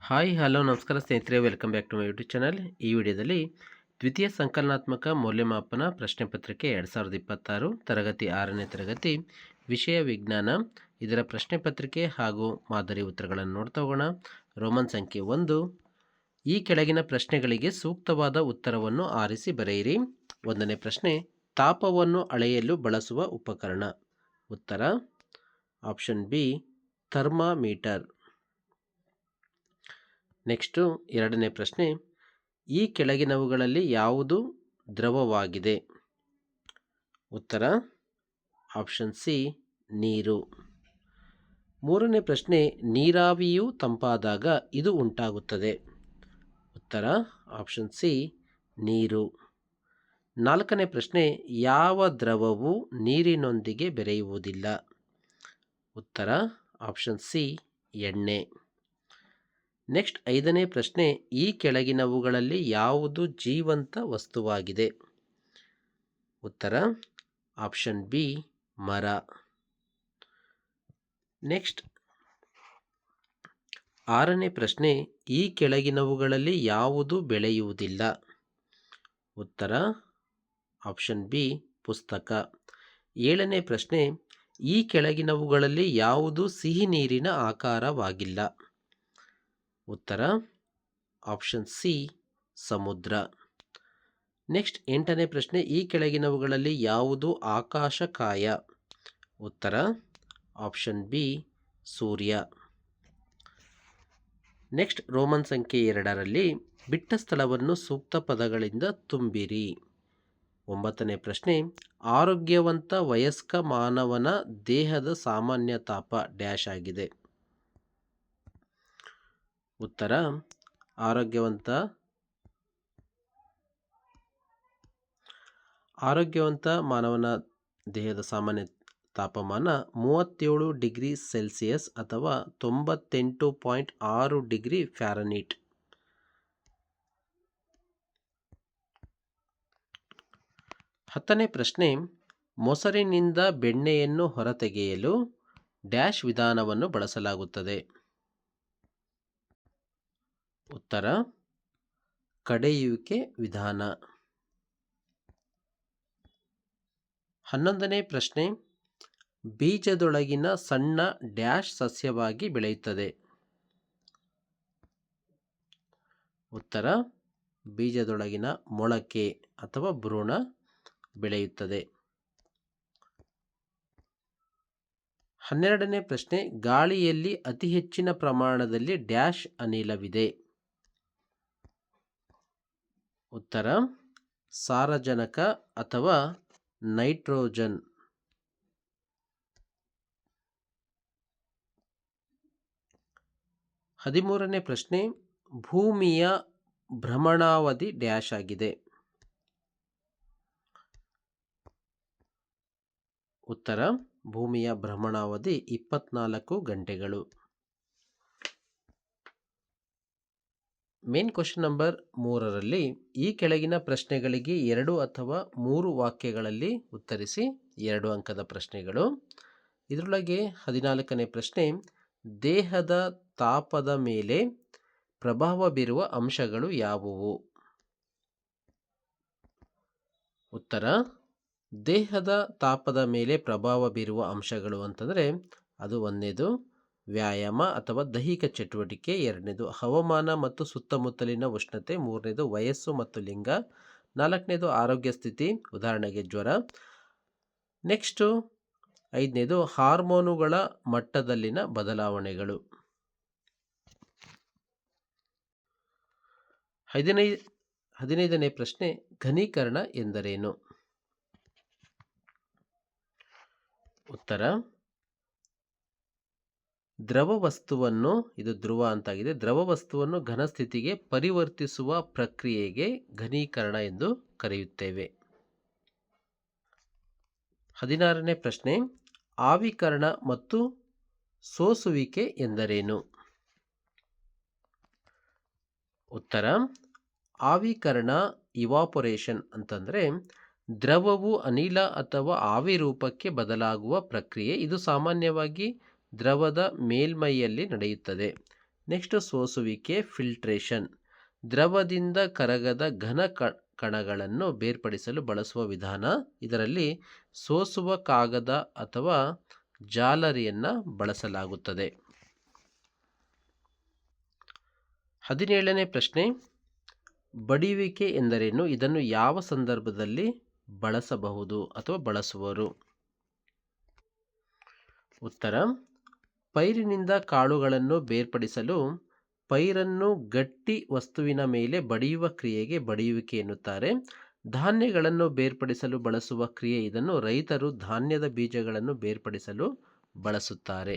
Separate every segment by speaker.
Speaker 1: Hi hello ನಮಸ್ಕಾರ ಸ್ನೇಹಿತರೆ, welcome back to my YouTube channel. ಈ ವಿಡಿಯೋದಲ್ಲಿ ದ್ವಿತೀಯ ಸಂಕಲನಾತ್ಮಕ ಮೌಲ್ಯಮಾಪನ ಪ್ರಶ್ನೆ ಪತ್ರಿಕೆ 2026 ತರಗತಿ 6ನೇ ತರಗತಿ ವಿಷಯ ವಿಜ್ಞಾನ, ಇದರ ಪ್ರಶ್ನೆ ಪತ್ರಿಕೆ ಹಾಗೂ ಮಾದರಿ ಉತ್ತರಗಳನ್ನು ನೋಡ್ತಾ ಹೋಗೋಣ. ರೋಮನ್ ಸಂಖ್ಯೆ 1, ಈ ಕೆಳಗಿನ ಪ್ರಶ್ನೆಗಳಿಗೆ ಸೂಕ್ತವಾದ ಉತ್ತರವನ್ನು ಆರಿಸಿ ಬರೆಯಿರಿ. 1ನೇ ಪ್ರಶ್ನೆ, ತಾಪವನ್ನು ಅಳೆಯಲು ಬಳಸುವ ಉಪಕರಣ. ಉತ್ತರ ಆಪ್ಷನ್ ಬಿ, ಥರ್ಮಾಮೀಟರ್. ನೆಕ್ಸ್ಟು 2ನೇ ಪ್ರಶ್ನೆ, ಈ ಕೆಳಗಿನವುಗಳಲ್ಲಿ ಯಾವುದು ದ್ರವವಾಗಿದೆ. ಉತ್ತರ ಆಪ್ಷನ್ ಸಿ, ನೀರು. 3ನೇ ಪ್ರಶ್ನೆ, ನೀರಾವಿಯು ತಂಪಾದಾಗ ಇದು ಉಂಟಾಗುತ್ತದೆ. ಉತ್ತರ ಆಪ್ಷನ್ ಸಿ, ನೀರು. 4ನೇ ಪ್ರಶ್ನೆ, ಯಾವ ದ್ರವವು ನೀರಿನೊಂದಿಗೆ ಬೆರೆಯುವುದಿಲ್ಲ. ಉತ್ತರ ಆಪ್ಷನ್ ಸಿ, ಎಣ್ಣೆ. ನೆಕ್ಸ್ಟ್ 5ನೇ ಪ್ರಶ್ನೆ, ಈ ಕೆಳಗಿನವುಗಳಲ್ಲಿ ಯಾವುದು ಜೀವಂತ ವಸ್ತುವಾಗಿದೆ. ಉತ್ತರ ಆಪ್ಷನ್ ಬಿ, ಮರ. ನೆಕ್ಸ್ಟ್ 6ನೇ ಪ್ರಶ್ನೆ, ಈ ಕೆಳಗಿನವುಗಳಲ್ಲಿ ಯಾವುದು ಬೆಳೆಯುವುದಿಲ್ಲ. ಉತ್ತರ ಆಪ್ಷನ್ ಬಿ, ಪುಸ್ತಕ. 7ನೇ ಪ್ರಶ್ನೆ, ಈ ಕೆಳಗಿನವುಗಳಲ್ಲಿ ಯಾವುದು ಸಿಹಿ ನೀರಿನ ಆಕಾರವಾಗಿಲ್ಲ. ಉತ್ತರ ಆಪ್ಷನ್ ಸಿ, ಸಮುದ್ರ. ನೆಕ್ಸ್ಟ್ 8ನೇ ಪ್ರಶ್ನೆ, ಈ ಕೆಳಗಿನವುಗಳಲ್ಲಿ ಯಾವುದು ಆಕಾಶಕಾಯ. ಉತ್ತರ ಆಪ್ಷನ್ ಬಿ, ಸೂರ್ಯ. ನೆಕ್ಸ್ಟ್ ರೋಮನ್ ಸಂಖ್ಯೆ 2ರಲ್ಲಿ ಬಿಟ್ಟ ಸ್ಥಳವನ್ನು ಸೂಕ್ತ ಪದಗಳಿಂದ ತುಂಬಿರಿ. 9ನೇ ಪ್ರಶ್ನೆ, ಆರೋಗ್ಯವಂತ ವಯಸ್ಕ ಮಾನವನ ದೇಹದ ಸಾಮಾನ್ಯ ತಾಪ ಡ್ಯಾಶ್ ಆಗಿದೆ. ಉತ್ತರ ಆರೋಗ್ಯವಂತ ಮಾನವನ ದೇಹದ ಸಾಮಾನ್ಯ ತಾಪಮಾನ 37 ಡಿಗ್ರಿ ಸೆಲ್ಸಿಯಸ್ ಅಥವಾ 98.6 ಡಿಗ್ರಿ ಫ್ಯಾರನೀಟ್. 10ನೇ ಪ್ರಶ್ನೆ, ಮೊಸರಿನಿಂದ ಬೆಣ್ಣೆಯನ್ನು ಹೊರತೆಗೆಯಲು ಡ್ಯಾಶ್ ವಿಧಾನವನ್ನು ಬಳಸಲಾಗುತ್ತದೆ. ಉತ್ತರ ಕಡೆಯುವಿಕೆ ವಿಧಾನ. 11ನೇ ಪ್ರಶ್ನೆ, ಬೀಜದೊಳಗಿನ ಸಣ್ಣ ಡ್ಯಾಶ್ ಸಸ್ಯವಾಗಿ ಬೆಳೆಯುತ್ತದೆ. ಉತ್ತರ ಬೀಜದೊಳಗಿನ ಮೊಳಕೆ ಅಥವಾ ಭ್ರೂಣ ಬೆಳೆಯುತ್ತದೆ. 12ನೇ ಪ್ರಶ್ನೆ, ಗಾಳಿಯಲ್ಲಿ ಅತಿ ಹೆಚ್ಚಿನ ಪ್ರಮಾಣದಲ್ಲಿ ಡ್ಯಾಶ್ ಅನಿಲವಿದೆ. ಉತ್ತರ ಸಾರಜನಕ ಅಥವಾ ನೈಟ್ರೋಜನ್. 13ನೇ ಪ್ರಶ್ನೆ, ಭೂಮಿಯ ಭ್ರಮಣಾವಧಿ ಡ್ಯಾಶ್ ಆಗಿದೆ. ಉತ್ತರ ಭೂಮಿಯ ಭ್ರಮಣಾವಧಿ 24 ಗಂಟೆಗಳು. ಮೇನ್ ಕ್ವಶನ್ ನಂಬರ್ 3ರಲ್ಲಿ ಈ ಕೆಳಗಿನ ಪ್ರಶ್ನೆಗಳಿಗೆ 2 ಅಥವಾ 3 ವಾಕ್ಯಗಳಲ್ಲಿ ಉತ್ತರಿಸಿ. 2 ಅಂಕದ ಪ್ರಶ್ನೆಗಳು. ಇದರೊಳಗೆ 14ನೇ ಪ್ರಶ್ನೆ, ದೇಹದ ತಾಪದ ಮೇಲೆ ಪ್ರಭಾವ ಬೀರುವ ಅಂಶಗಳು ಯಾವುವು. ಉತ್ತರ ದೇಹದ ತಾಪದ ಮೇಲೆ ಪ್ರಭಾವ ಬೀರುವ ಅಂಶಗಳು ಅಂತಂದರೆ ಅದು 1ನೇದು ವ್ಯಾಯಾಮ ಅಥವಾ ದೈಹಿಕ ಚಟುವಟಿಕೆ, 2ನೇದು ಹವಾಮಾನ ಮತ್ತು ಸುತ್ತಮುತ್ತಲಿನ ಉಷ್ಣತೆ, 3ನೇದು ವಯಸ್ಸು ಮತ್ತು ಲಿಂಗ, 4ನೇದು ಆರೋಗ್ಯ ಸ್ಥಿತಿ, ಉದಾಹರಣೆಗೆ ಜ್ವರ. ನೆಕ್ಸ್ಟು 5ನೇದು ಹಾರ್ಮೋನುಗಳ ಮಟ್ಟದಲ್ಲಿನ ಬದಲಾವಣೆಗಳು. 15ನೇ ಪ್ರಶ್ನೆ, ಘನೀಕರಣ ಎಂದರೇನು. ಉತ್ತರ ದ್ರವ ವಸ್ತುವನ್ನು, ಇದು ಧ್ರುವ ಅಂತಾಗಿದೆ, ದ್ರವ ವಸ್ತುವನ್ನು ಘನಸ್ಥಿತಿಗೆ ಪರಿವರ್ತಿಸುವ ಪ್ರಕ್ರಿಯೆಗೆ ಘನೀಕರಣ ಎಂದು ಕರೆಯುತ್ತೇವೆ. 16ನೇ ಪ್ರಶ್ನೆ, ಆವಿಕರಣ ಮತ್ತು ಸೋಸುವಿಕೆ ಎಂದರೇನು. ಉತ್ತರ ಆವಿಕರಣ ಇವಾಪೊರೇಷನ್ ಅಂತಂದರೆ ದ್ರವವು ಅನಿಲ ಅಥವಾ ಆವಿ ರೂಪಕ್ಕೆ ಬದಲಾಗುವ ಪ್ರಕ್ರಿಯೆ. ಇದು ಸಾಮಾನ್ಯವಾಗಿ ದ್ರವದ ಮೇಲ್ಮೈಯಲ್ಲಿ ನಡೆಯುತ್ತದೆ. ನೆಕ್ಸ್ಟ್ ಸೋಸುವಿಕೆ ಫಿಲ್ಟ್ರೇಷನ್, ದ್ರವದಿಂದ ಕರಗದ ಘನ ಕಣಗಳನ್ನು ಬೇರ್ಪಡಿಸಲು ಬಳಸುವ ವಿಧಾನ. ಇದರಲ್ಲಿ ಸೋಸುವ ಕಾಗದ ಅಥವಾ ಜಾಲರಿಯನ್ನು ಬಳಸಲಾಗುತ್ತದೆ. 17ನೇ ಪ್ರಶ್ನೆ, ಬಡಿಯುವಿಕೆ ಎಂದರೇನು? ಇದನ್ನು ಯಾವ ಸಂದರ್ಭದಲ್ಲಿ ಬಳಸಬಹುದು ಅಥವಾ ಬಳಸುವರು? ಉತ್ತರ, ಪೈರಿನಿಂದ ಕಾಳುಗಳನ್ನು ಬೇರ್ಪಡಿಸಲು ಪೈರನ್ನು ಗಟ್ಟಿ ವಸ್ತುವಿನ ಮೇಲೆ ಬಡಿಯುವ ಕ್ರಿಯೆಗೆ ಬಡಿಯುವಿಕೆ ಎನ್ನುತ್ತಾರೆ. ಧಾನ್ಯಗಳನ್ನು ಬೇರ್ಪಡಿಸಲು ಬಳಸುವ ಕ್ರಿಯೆ. ಇದನ್ನು ರೈತರು ಧಾನ್ಯದ ಬೀಜಗಳನ್ನು ಬೇರ್ಪಡಿಸಲು ಬಳಸುತ್ತಾರೆ.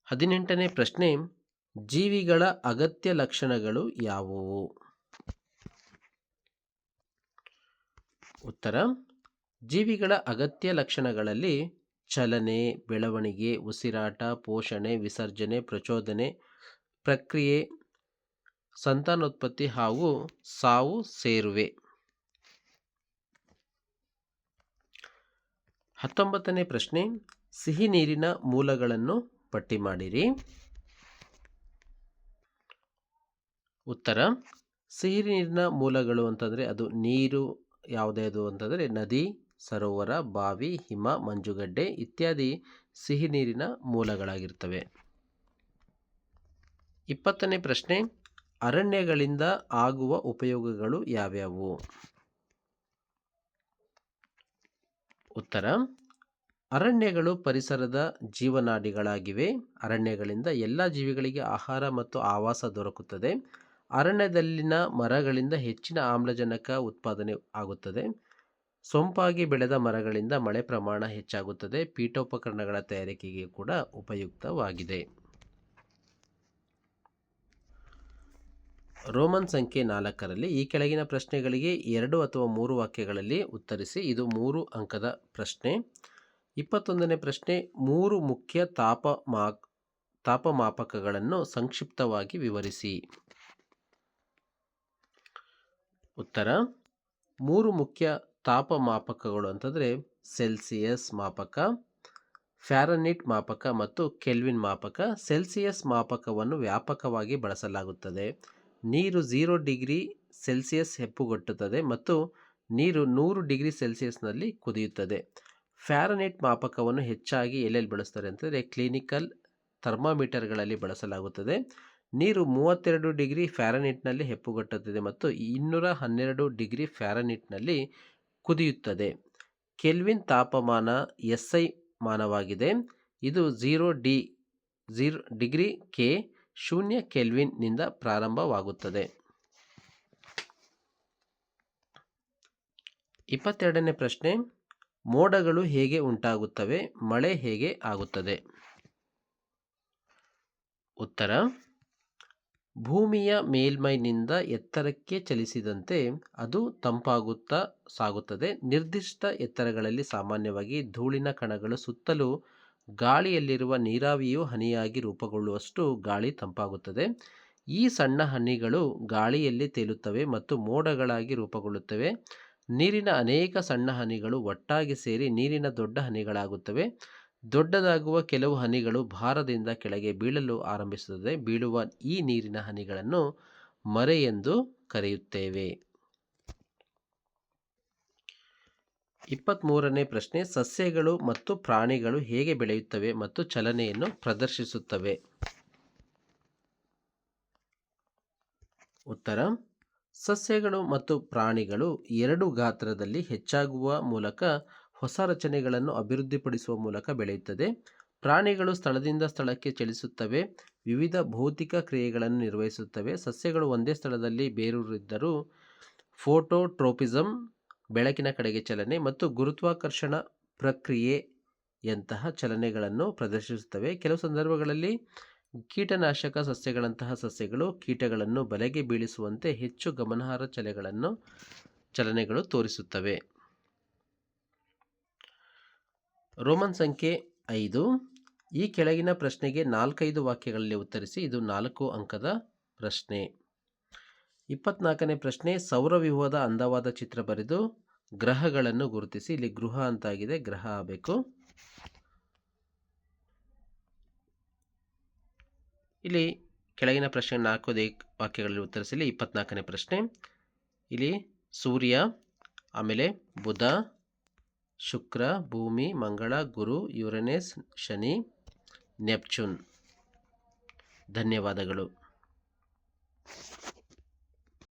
Speaker 1: 18ನೇ ಪ್ರಶ್ನೆ, ಜೀವಿಗಳ ಅಗತ್ಯ ಲಕ್ಷಣಗಳು ಯಾವುವು? ಉತ್ತರ, ಜೀವಿಗಳ ಅಗತ್ಯ ಲಕ್ಷಣಗಳಲ್ಲಿ ಚಲನೆ, ಬೆಳವಣಿಗೆ, ಉಸಿರಾಟ, ಪೋಷಣೆ, ವಿಸರ್ಜನೆ, ಪ್ರಚೋದನೆ, ಪ್ರಕ್ರಿಯೆ, ಸಂತಾನೋತ್ಪತ್ತಿ ಹಾಗೂ ಸಾವು ಸೇರುವೆ. 19ನೇ ಪ್ರಶ್ನೆ, ಸಿಹಿ ನೀರಿನ ಮೂಲಗಳನ್ನು ಪಟ್ಟಿ ಮಾಡಿರಿ. ಉತ್ತರ, ಸಿಹಿ ನೀರಿನ ಮೂಲಗಳು ಅಂತಂದರೆ ಅದು ನೀರು ಯಾವುದ್ಯಾವುದು ಅಂತಂದರೆ ನದಿ, ಸರೋವರ, ಬಾವಿ, ಹಿಮ, ಮಂಜುಗಡ್ಡೆ ಇತ್ಯಾದಿ ಸಿಹಿ ನೀರಿನ ಮೂಲಗಳಾಗಿರ್ತವೆ. 20ನೇ ಪ್ರಶ್ನೆ, ಅರಣ್ಯಗಳಿಂದ ಆಗುವ ಉಪಯೋಗಗಳು ಯಾವ್ಯಾವು? ಉತ್ತರ, ಅರಣ್ಯಗಳು ಪರಿಸರದ ಜೀವನಾಡಿಗಳಾಗಿವೆ. ಅರಣ್ಯಗಳಿಂದ ಎಲ್ಲ ಜೀವಿಗಳಿಗೆ ಆಹಾರ ಮತ್ತು ಆವಾಸ ದೊರಕುತ್ತದೆ. ಅರಣ್ಯದಲ್ಲಿನ ಮರಗಳಿಂದ ಹೆಚ್ಚಿನ ಆಮ್ಲಜನಕ ಉತ್ಪಾದನೆ ಆಗುತ್ತದೆ. ಸೊಂಪಾಗಿ ಬೆಳೆದ ಮರಗಳಿಂದ ಮಳೆ ಪ್ರಮಾಣ ಹೆಚ್ಚಾಗುತ್ತದೆ. ಪೀಠೋಪಕರಣಗಳ ತಯಾರಿಕೆಗೆ ಕೂಡ ಉಪಯುಕ್ತವಾಗಿದೆ. ರೋಮನ್ ಸಂಖ್ಯೆ 4ರಲ್ಲಿ ಈ ಕೆಳಗಿನ ಪ್ರಶ್ನೆಗಳಿಗೆ 2 ಅಥವಾ 3 ವಾಕ್ಯಗಳಲ್ಲಿ ಉತ್ತರಿಸಿ. ಇದು 3 ಅಂಕದ ಪ್ರಶ್ನೆ. 21ನೇ ಪ್ರಶ್ನೆ, 3 ಮುಖ್ಯ ತಾಪಮಾಪಕಗಳನ್ನು ಸಂಕ್ಷಿಪ್ತವಾಗಿ ವಿವರಿಸಿ. ಉತ್ತರ, 3 ಮುಖ್ಯ ತಾಪಮಾಪಕಗಳು ಅಂತಂದರೆ ಸೆಲ್ಸಿಯಸ್ ಮಾಪಕ, ಫ್ಯಾರನ್ಹೀಟ್ ಮಾಪಕ ಮತ್ತು ಕೆಲ್ವಿನ್ ಮಾಪಕ. ಸೆಲ್ಸಿಯಸ್ ಮಾಪಕವನ್ನು ವ್ಯಾಪಕವಾಗಿ ಬಳಸಲಾಗುತ್ತದೆ. ನೀರು 0 ಡಿಗ್ರಿ ಸೆಲ್ಸಿಯಸ್ ಹೆಪ್ಪುಗಟ್ಟುತ್ತದೆ ಮತ್ತು ನೀರು 100 ಡಿಗ್ರಿ ಸೆಲ್ಸಿಯಸ್ನಲ್ಲಿ ಕುದಿಯುತ್ತದೆ. ಫ್ಯಾರನ್ಹೀಟ್ ಮಾಪಕವನ್ನು ಹೆಚ್ಚಾಗಿ ಎಲ್ಲೆಲ್ಲಿ ಬಳಸ್ತಾರೆ ಅಂತಂದರೆ ಕ್ಲಿನಿಕಲ್ ಥರ್ಮಾಮೀಟರ್ಗಳಲ್ಲಿ ಬಳಸಲಾಗುತ್ತದೆ. ನೀರು 32 ಡಿಗ್ರಿ ಫ್ಯಾರನ್ಹೀಟ್ನಲ್ಲಿ ಹೆಪ್ಪುಗಟ್ಟುತ್ತದೆ ಮತ್ತು 212 ಡಿಗ್ರಿ ಫ್ಯಾರನ್ಹೀಟ್ನಲ್ಲಿ ಕುದಿಯುತ್ತದೆ. ಕೆಲ್ವಿನ್ ತಾಪಮಾನ SI ಮಾನವಾಗಿದೆ. ಇದು 0 ಡಿಗ್ರಿ ಕೆ 0 ಕೆಲ್ವಿನ್ನಿಂದ ಪ್ರಾರಂಭವಾಗುತ್ತದೆ. 22ನೇ ಪ್ರಶ್ನೆ, ಮೋಡಗಳು ಹೇಗೆ ಉಂಟಾಗುತ್ತವೆ? ಮಳೆ ಹೇಗೆ ಆಗುತ್ತದೆ? ಉತ್ತರ, ಭೂಮಿಯ ಮೇಲ್ಮೈನಿಂದ ಎತ್ತರಕ್ಕೆ ಚಲಿಸಿದಂತೆ ಅದು ತಂಪಾಗುತ್ತಾ ಸಾಗುತ್ತದೆ. ನಿರ್ದಿಷ್ಟ ಎತ್ತರಗಳಲ್ಲಿ ಸಾಮಾನ್ಯವಾಗಿ ಧೂಳಿನ ಕಣಗಳು ಸುತ್ತಲೂ ಗಾಳಿಯಲ್ಲಿರುವ ನೀರಾವಿಯು ಹನಿಯಾಗಿ ರೂಪುಗೊಳ್ಳುವಷ್ಟು ಗಾಳಿ ತಂಪಾಗುತ್ತದೆ. ಈ ಸಣ್ಣ ಹನಿಗಳು ಗಾಳಿಯಲ್ಲಿ ತೇಲುತ್ತವೆ ಮತ್ತು ಮೋಡಗಳಾಗಿ ರೂಪುಗೊಳ್ಳುತ್ತವೆ. ನೀರಿನ ಅನೇಕ ಸಣ್ಣ ಹನಿಗಳು ಒಟ್ಟಾಗಿ ಸೇರಿ ನೀರಿನ ದೊಡ್ಡ ಹನಿಗಳಾಗುತ್ತವೆ. ದೊಡ್ಡದಾಗುವ ಕೆಲವು ಹನಿಗಳು ಭಾರದಿಂದ ಕೆಳಗೆ ಬೀಳಲು ಆರಂಭಿಸುತ್ತದೆ. ಬೀಳುವ ಈ ನೀರಿನ ಹನಿಗಳನ್ನು ಮರೆ ಎಂದು ಕರೆಯುತ್ತೇವೆ. 23ನೇ ಪ್ರಶ್ನೆ, ಸಸ್ಯಗಳು ಮತ್ತು ಪ್ರಾಣಿಗಳು ಹೇಗೆ ಬೆಳೆಯುತ್ತವೆ ಮತ್ತು ಚಲನೆಯನ್ನು ಪ್ರದರ್ಶಿಸುತ್ತವೆ? ಉತ್ತರ, ಸಸ್ಯಗಳು ಮತ್ತು ಪ್ರಾಣಿಗಳು 2 ಗಾತ್ರದಲ್ಲಿ ಹೆಚ್ಚಾಗುವ ಮೂಲಕ ಹೊಸ ರಚನೆಗಳನ್ನು ಅಭಿವೃದ್ಧಿಪಡಿಸುವ ಮೂಲಕ ಬೆಳೆಯುತ್ತದೆ. ಪ್ರಾಣಿಗಳು ಸ್ಥಳದಿಂದ ಸ್ಥಳಕ್ಕೆ ಚಲಿಸುತ್ತವೆ, ವಿವಿಧ ಭೌತಿಕ ಕ್ರಿಯೆಗಳನ್ನು ನಿರ್ವಹಿಸುತ್ತವೆ. ಸಸ್ಯಗಳು ಒಂದೇ ಸ್ಥಳದಲ್ಲಿ ಬೇರೂರಿದ್ದರೂ ಫೋಟೋಟ್ರೋಪಿಸಮ್, ಬೆಳಕಿನ ಕಡೆಗೆ ಚಲನೆ ಮತ್ತು ಗುರುತ್ವಾಕರ್ಷಣ ಪ್ರಕ್ರಿಯೆಯಂತಹ ಚಲನೆಗಳನ್ನು ಪ್ರದರ್ಶಿಸುತ್ತವೆ. ಕೆಲವು ಸಂದರ್ಭಗಳಲ್ಲಿ ಕೀಟನಾಶಕ ಸಸ್ಯಗಳಂತಹ ಸಸ್ಯಗಳು ಕೀಟಗಳನ್ನು ಬಲೆಗೆ ಬೀಳಿಸುವಂತೆ ಹೆಚ್ಚು ಗಮನಾರ್ಹ ಚಲನೆಗಳು ತೋರಿಸುತ್ತವೆ. ರೋಮನ್ ಸಂಖ್ಯೆ 5, ಈ ಕೆಳಗಿನ ಪ್ರಶ್ನೆಗೆ 4-5 ವಾಕ್ಯಗಳಲ್ಲಿ ಉತ್ತರಿಸಿ. ಇದು 4 ಅಂಕದ ಪ್ರಶ್ನೆ. 24ನೇ ಪ್ರಶ್ನೆ, ಸೌರವ್ಯೂಹದ ಅಂದವಾದ ಚಿತ್ರ ಬರೆದು ಗ್ರಹಗಳನ್ನು ಗುರುತಿಸಿ. ಇಲ್ಲಿ ಗೃಹ ಅಂತಾಗಿದೆ, ಗ್ರಹ ಆಗಬೇಕು. ಇಲ್ಲಿ ಕೆಳಗಿನ ಪ್ರಶ್ನೆ 4 ವಾಕ್ಯಗಳಲ್ಲಿ ಉತ್ತರಿಸಲಿ. 24ನೇ ಪ್ರಶ್ನೆ, ಇಲ್ಲಿ ಸೂರ್ಯ, ಆಮೇಲೆ ಬುಧ, ಶುಕ್ರ, ಭೂಮಿ, ಮಂಗಳ, ಗುರು, ಯುರೇನಸ್, ಶನಿ, ನೆಪ್ಚೂನ್. ಧನ್ಯವಾದಗಳು.